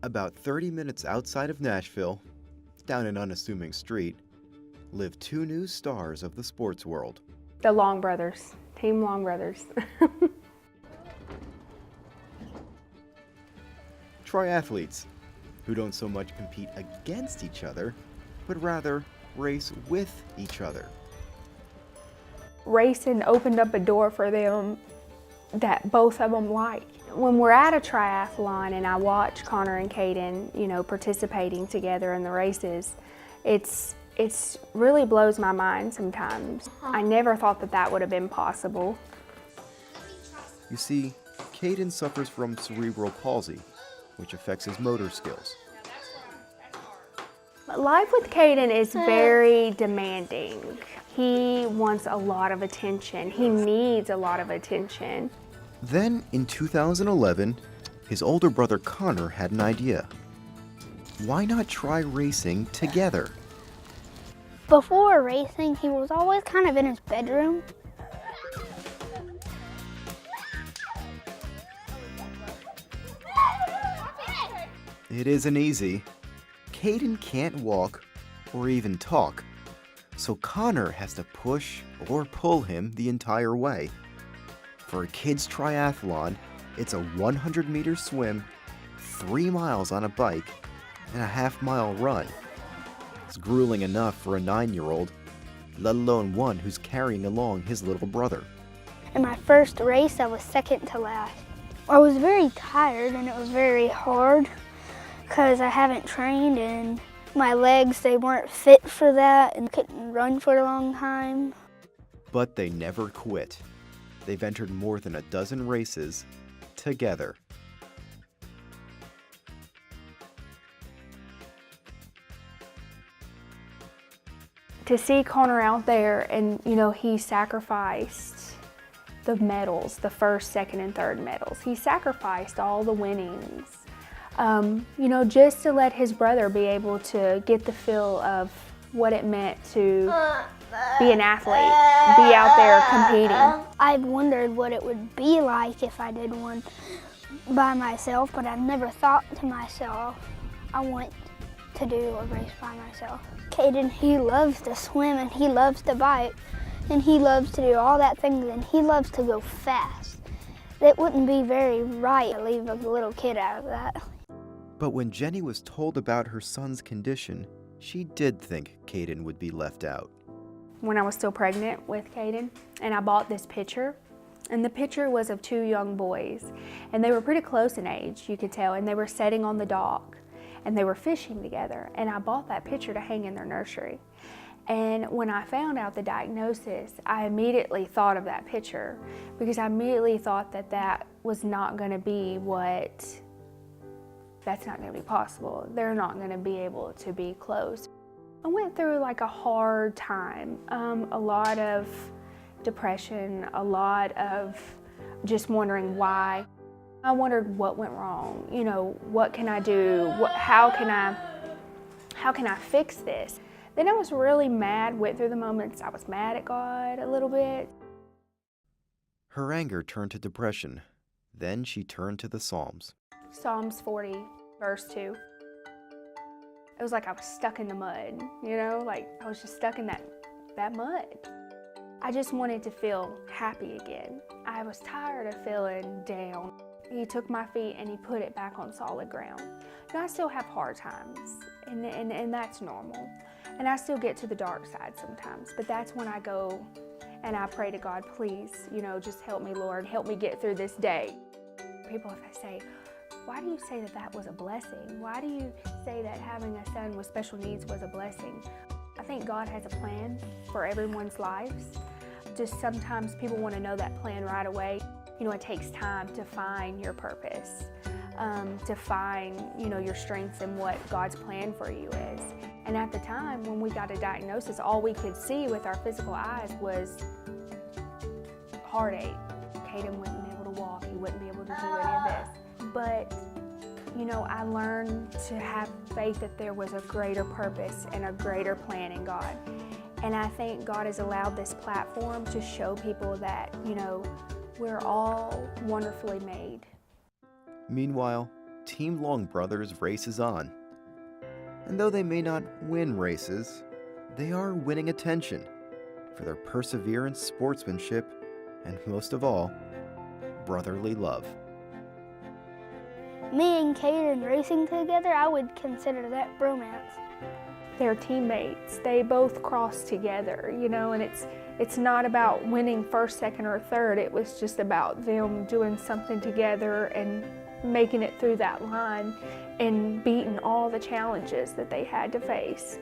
About 30 minutes outside of Nashville, down an unassuming street, live two new stars of the sports world. The Long Brothers, Team Long Brothers. Triathletes, who don't so much compete against each other, but rather race with each other. Racing opened up a door for them that both of them like. When we're at a triathlon and I watch Connor and Caden, participating together in the races, it's really blows my mind sometimes. I never thought that would have been possible. You see, Caden suffers from cerebral palsy, which affects his motor skills. But life with Caden is very demanding. He wants a lot of attention. He needs a lot of attention. Then, in 2011, his older brother Connor had an idea. Why not try racing together? Before racing, he was always kind of in his bedroom. It isn't easy. Caden can't walk or even talk, so Connor has to push or pull him the entire way. For a kid's triathlon, it's a 100-meter swim, 3 miles on a bike, and a half-mile run. It's grueling enough for a 9-year-old, let alone one who's carrying along his little brother. In my first race, I was second to last. I was very tired and it was very hard because I haven't trained and my legs, they weren't fit for that and couldn't run for a long time. But they never quit. They've entered more than a dozen races together. To see Connor out there and, he sacrificed the medals, the first, second, and third medals. He sacrificed all the winnings, just to let his brother be able to get the feel of what it meant to be an athlete, be out there competing. I've wondered what it would be like if I did one by myself, but I've never thought to myself, I want to do a race by myself. Caden, he loves to swim and he loves to bike and he loves to do all that things and he loves to go fast. It wouldn't be very right to leave a little kid out of that. But when Jenny was told about her son's condition, she did think Caden would be left out. When I was still pregnant with Caden, and I bought this picture, and the picture was of two young boys, and they were pretty close in age, you could tell, and they were sitting on the dock, and they were fishing together, and I bought that picture to hang in their nursery. And when I found out the diagnosis, I immediately thought of that picture, because I immediately thought that was not going to be that's not going to be possible. They're not going to be able to be close. I went through like a hard time, a lot of depression, a lot of just wondering why. I wondered what went wrong, what can I do? How can I fix this? Then I was really mad, went through the moments I was mad at God a little bit. Her anger turned to depression. Then she turned to the Psalms. Psalms 40, verse 2. It was like I was stuck in the mud, like I was just stuck in that mud. I just wanted to feel happy again. I was tired of feeling down. He took my feet and he put it back on solid ground. I still have hard times, and that's normal. And I still get to the dark side sometimes, but that's when I go and I pray to God, please, just help me, Lord, help me get through this day. People, if I say, why do you say that was a blessing? Why do you say that having a son with special needs was a blessing? I think God has a plan for everyone's lives. Just sometimes people want to know that plan right away. It takes time to find your purpose, to find, your strengths and what God's plan for you is. And at the time when we got a diagnosis, all we could see with our physical eyes was heartache. Caden wouldn't be able to walk, he wouldn't be able to do any of this. But, I learned to have faith that there was a greater purpose and a greater plan in God. And I think God has allowed this platform to show people that, we're all wonderfully made. Meanwhile, Team Long Brothers races on. And though they may not win races, they are winning attention for their perseverance, sportsmanship, and most of all, brotherly love. Me and Caden racing together, I would consider that bromance. They're teammates. They both cross together, you know, and it's not about winning first, second, or third. It was just about them doing something together and making it through that line and beating all the challenges that they had to face.